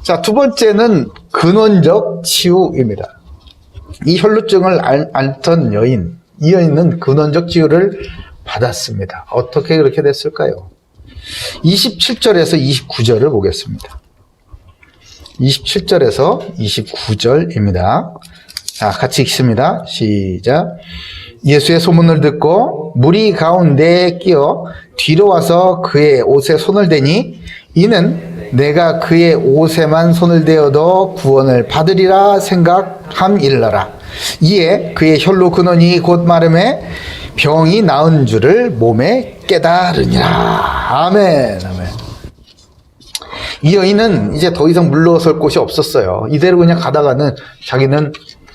자, 두 번째는 근원적 치유입니다. 이 혈루증을 앓던 여인, 이 여인은 근원적 치유를 받았습니다. 어떻게 그렇게 됐을까요? 27절에서 29절을 보겠습니다. 27절에서 29절입니다. 자, 같이 읽습니다. 시작. 예수의 소문을 듣고 무리 가운데에 끼어 뒤로 와서 그의 옷에 손을 대니 이는 내가 그의 옷에만 손을 대어도 구원을 받으리라 생각함일러라. 이에 그의 혈루 근원이 곧 마름에 병이 나은 줄을 몸에 깨달으니라. 아멘. 아멘. 이 여인은 이제 더 이상 물러설 곳이 없었어요. 이대로 그냥 가다가는 자기는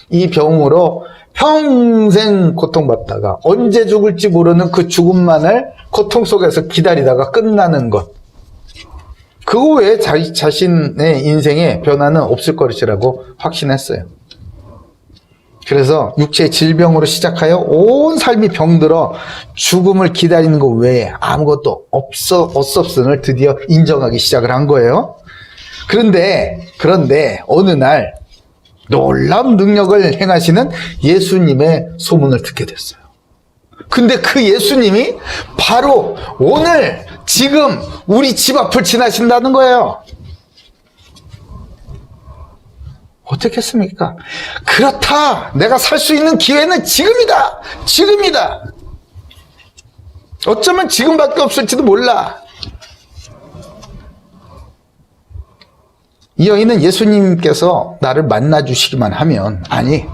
이 병으로 평생 고통받다가 언제 죽을지 모르는 그 죽음만을 고통 속에서 기다리다가 끝나는 것. 그거 외에 자신의 인생에 변화는 없을 것이라고 확신했어요. 그래서 육체의 질병으로 시작하여 온 삶이 병들어 죽음을 기다리는 것 외에 아무것도 없었음을 드디어 인정하기 시작을 한 거예요. 그런데 어느 날 놀라운 능력을 행하시는 예수님의 소문을 듣게 됐어요. 근데 그 예수님이 바로 오늘 지금 우리 집 앞을 지나신다는 거예요. 어떻겠습니까? 그렇다. 내가 살 수 있는 기회는 지금이다. 지금이다. 어쩌면 지금밖에 없을지도 몰라. 이 여인은 예수님께서 나를 만나주시기만 하면, 아니,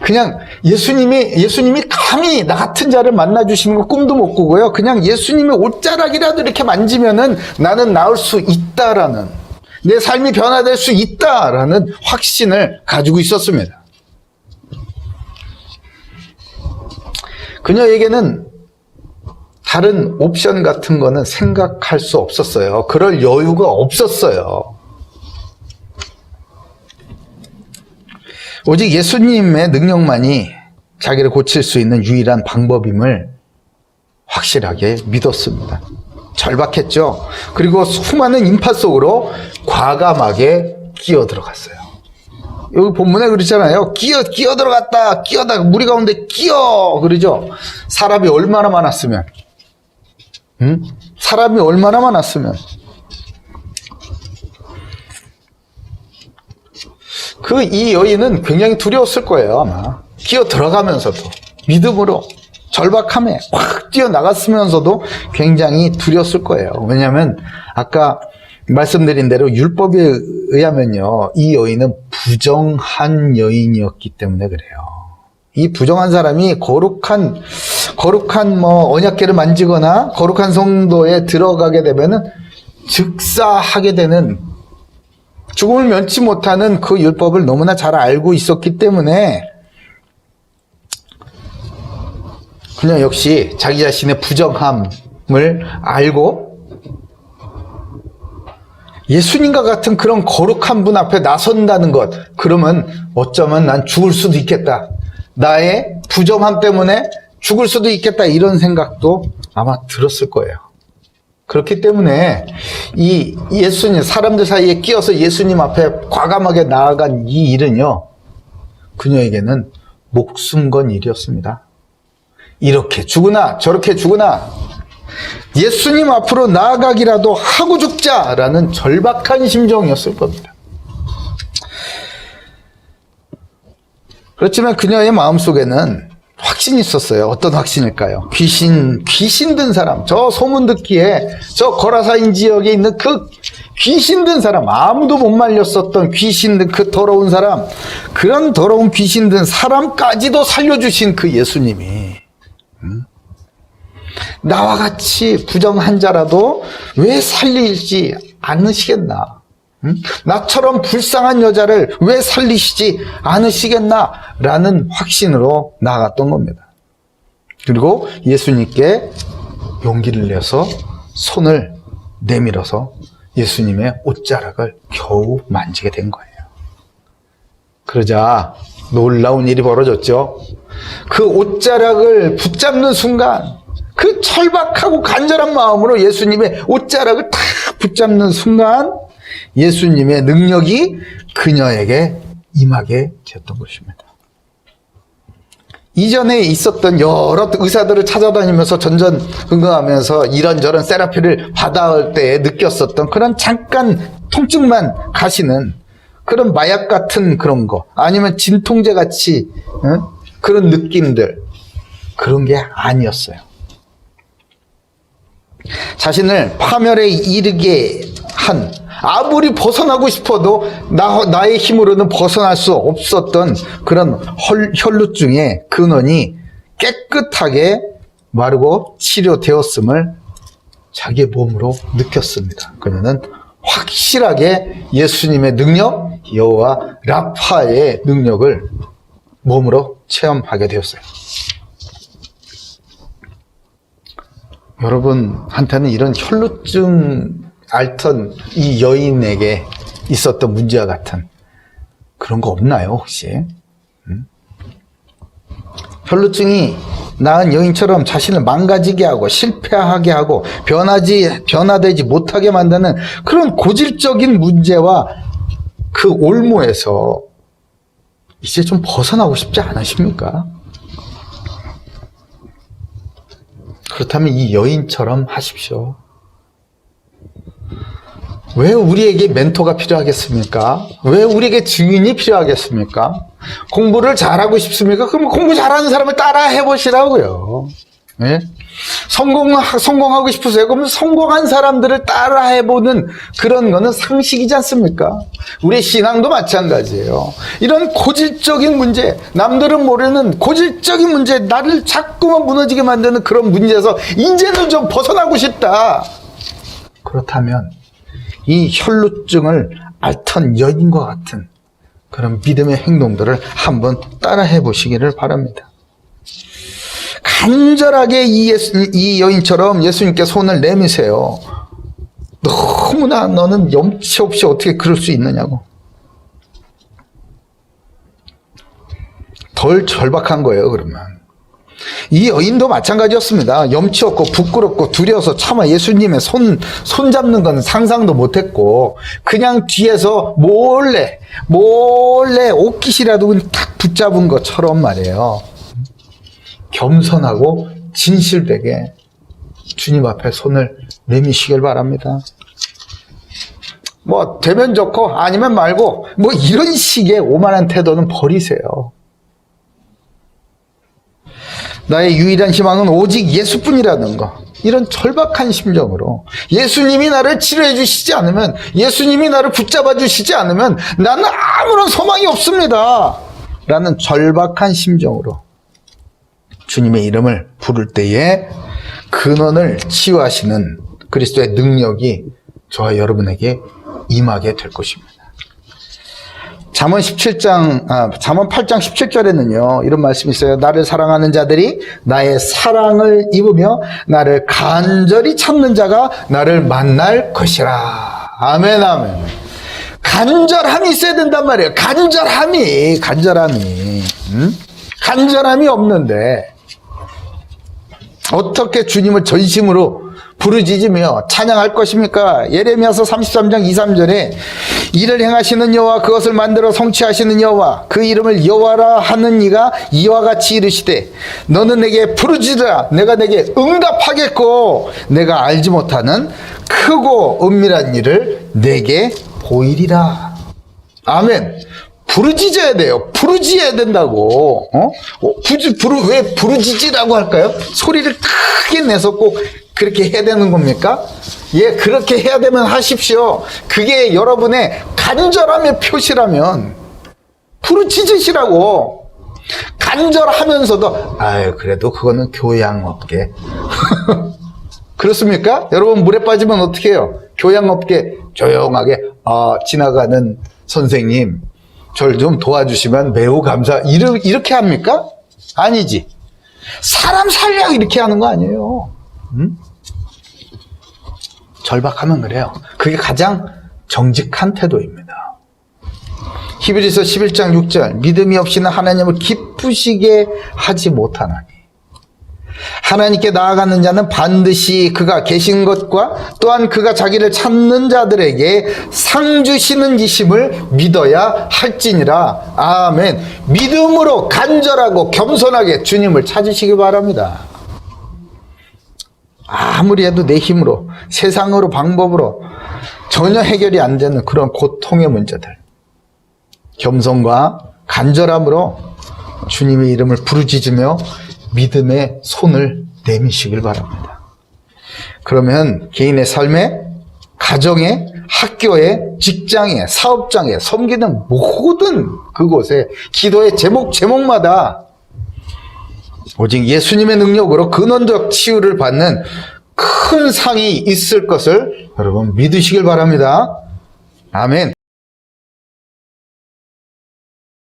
그냥 예수님이 감히 나 같은 자를 만나주시는 거 꿈도 못 꾸고요. 그냥 예수님의 옷자락이라도 이렇게 만지면은 나는 나을 수 있다라는, 내 삶이 변화될 수 있다라는 확신을 가지고 있었습니다. 그녀에게는 다른 옵션 같은 거는 생각할 수 없었어요. 그럴 여유가 없었어요. 오직 예수님의 능력만이 자기를 고칠 수 있는 유일한 방법임을 확실하게 믿었습니다. 절박했죠. 그리고 수많은 인파 속으로 과감하게 끼어 들어갔어요. 여기 본문에 그렇잖아요. 끼어 들어갔다. 끼어다 무리 가운데 끼어 그러죠. 사람이 얼마나 많았으면, 사람이 얼마나 많았으면. 이 여인은 굉장히 두려웠을 거예요, 아마. 끼어 들어가면서도 믿음으로 절박함에 확 뛰어나갔으면서도 굉장히 두려웠을 거예요. 왜냐하면 아까 말씀드린 대로 율법에 의하면요, 이 여인은 부정한 여인이었기 때문에 그래요. 이 부정한 사람이 거룩한 언약궤를 만지거나 거룩한 성도에 들어가게 되면은 즉사하게 되는, 죽음을 면치 못하는 그 율법을 너무나 잘 알고 있었기 때문에 그냥 역시 자기 자신의 부정함을 알고 예수님과 같은 그런 거룩한 분 앞에 나선다는 것, 그러면 어쩌면 난 죽을 수도 있겠다. 나의 부정함 때문에 죽을 수도 있겠다. 이런 생각도 아마 들었을 거예요. 그렇기 때문에 이 예수님, 사람들 사이에 끼어서 예수님 앞에 과감하게 나아간 이 일은요, 그녀에게는 목숨 건 일이었습니다. 이렇게 죽으나 저렇게 죽으나 예수님 앞으로 나아가기라도 하고 죽자라는 절박한 심정이었을 겁니다. 그렇지만 그녀의 마음속에는 확신이 있었어요. 어떤 확신일까요? 귀신 든 사람, 저 소문 듣기에 저 거라사인 지역에 있는 그 귀신 든 사람, 아무도 못 말렸었던 귀신 든 그 더러운 사람, 그런 더러운 귀신 든 사람까지도 살려주신 그 예수님이 나와 같이 부정한 자라도 왜 살리지 않으시겠나? 나처럼 불쌍한 여자를 왜 살리시지 않으시겠나? 라는 확신으로 나아갔던 겁니다. 그리고 예수님께 용기를 내서 손을 내밀어서 예수님의 옷자락을 겨우 만지게 된 거예요. 그러자 놀라운 일이 벌어졌죠. 그 옷자락을 붙잡는 순간, 그 철박하고 간절한 마음으로 예수님의 옷자락을 탁 붙잡는 순간 예수님의 능력이 그녀에게 임하게 되었던 것입니다. 이전에 있었던 여러 의사들을 찾아다니면서 전전긍긍하면서 이런저런 세라피를 받아올 때 느꼈었던 그런 잠깐 통증만 가시는 그런 마약 같은 그런 거, 아니면 진통제 같이 그런 느낌들, 그런 게 아니었어요. 자신을 파멸에 이르게 한, 아무리 벗어나고 싶어도 나의 힘으로는 벗어날 수 없었던 그런 혈루증의 근원이 깨끗하게 마르고 치료되었음을 자기의 몸으로 느꼈습니다. 그녀는 확실하게 예수님의 능력, 여호와 라파의 능력을 몸으로 체험하게 되었어요. 여러분한테는 이런 혈루증 앓던 이 여인에게 있었던 문제와 같은 그런 거 없나요, 혹시? 혈루증이 나은 여인처럼 자신을 망가지게 하고 실패하게 하고 변화되지 못하게 만드는 그런 고질적인 문제와 그 올무에서 이제 좀 벗어나고 싶지 않으십니까? 그렇다면 이 여인처럼 하십시오. 왜 우리에게 멘토가 필요하겠습니까? 왜 우리에게 증인이 필요하겠습니까? 공부를 잘하고 싶습니까? 그럼 공부 잘하는 사람을 따라 해보시라고요. 네? 성공하고 싶으세요? 그러면 성공한 사람들을 따라 해보는 그런 거는 상식이지 않습니까? 우리의 신앙도 마찬가지예요. 이런 고질적인 문제, 남들은 모르는 고질적인 문제, 나를 자꾸만 무너지게 만드는 그런 문제에서 이제는 좀 벗어나고 싶다. 그렇다면 이 혈루증을 앓던 여인과 같은 그런 믿음의 행동들을 한번 따라해 보시기를 바랍니다. 간절하게 이 여인처럼 예수님께 손을 내미세요. 너무나 너는 염치 없이 어떻게 그럴 수 있느냐고. 덜 절박한 거예요, 그러면. 이 여인도 마찬가지였습니다. 염치 없고 부끄럽고 두려워서 차마 예수님의 손 잡는 건 상상도 못했고, 그냥 뒤에서 몰래 옷깃이라도 딱 붙잡은 것처럼 말이에요. 겸손하고 진실되게 주님 앞에 손을 내미시길 바랍니다. 뭐 되면 좋고 아니면 말고 뭐 이런 식의 오만한 태도는 버리세요. 나의 유일한 희망은 오직 예수뿐이라는 거. 이런 절박한 심정으로 예수님이 나를 치료해 주시지 않으면, 예수님이 나를 붙잡아 주시지 않으면 나는 아무런 소망이 없습니다 라는 절박한 심정으로 주님의 이름을 부를 때에 근원을 치유하시는 그리스도의 능력이 저와 여러분에게 임하게 될 것입니다. 잠언 8장 17절에는요, 이런 말씀이 있어요. 나를 사랑하는 자들이 나의 사랑을 입으며 나를 간절히 찾는 자가 나를 만날 것이라. 아멘, 아멘. 간절함이 있어야 된단 말이에요. 간절함이. 간절함이 없는데 어떻게 주님을 전심으로 부르짖으며 찬양할 것입니까? 예레미야서 33장 2, 3절에 이를 행하시는 여호와, 그것을 만들어 성취하시는 여호와, 그 이름을 여호와라 하는 이가 이와 같이 이르시되 너는 내게 부르짖으라, 내가 내게 응답하겠고 내가 알지 못하는 크고 은밀한 일을 내게 보이리라. 아멘. 부르짖어야 돼요. 부르짖어야 된다고. 왜 부르짖으라고 할까요? 소리를 크게 내서 꼭 그렇게 해야 되는 겁니까? 예, 그렇게 해야 되면 하십시오. 그게 여러분의 간절함의 표시라면 부르짖으시라고. 간절하면서도 그래도 그거는 교양 없게. 그렇습니까? 여러분 물에 빠지면 어떻게 해요? 교양 없게 조용하게 지나가는 선생님 절 좀 도와주시면 매우 이렇게 합니까? 아니지. 사람 살려 이렇게 하는 거 아니에요. 절박하면 그래요. 그게 가장 정직한 태도입니다. 히브리서 11장 6절 믿음이 없이는 하나님을 기쁘시게 하지 못하나니. 하나님께 나아가는 자는 반드시 그가 계신 것과 또한 그가 자기를 찾는 자들에게 상 주시는 이심을 믿어야 할지니라. 아멘. 믿음으로 간절하고 겸손하게 주님을 찾으시기 바랍니다. 아무리 해도 내 힘으로, 세상으로, 방법으로 전혀 해결이 안 되는 그런 고통의 문제들, 겸손과 간절함으로 주님의 이름을 부르짖으며 믿음의 손을 내미시길 바랍니다. 그러면 개인의 삶에, 가정에, 학교에, 직장에, 사업장에, 섬기는 모든 그곳에 기도의 제목마다 오직 예수님의 능력으로 근원적 치유를 받는 큰 상이 있을 것을 여러분 믿으시길 바랍니다. 아멘.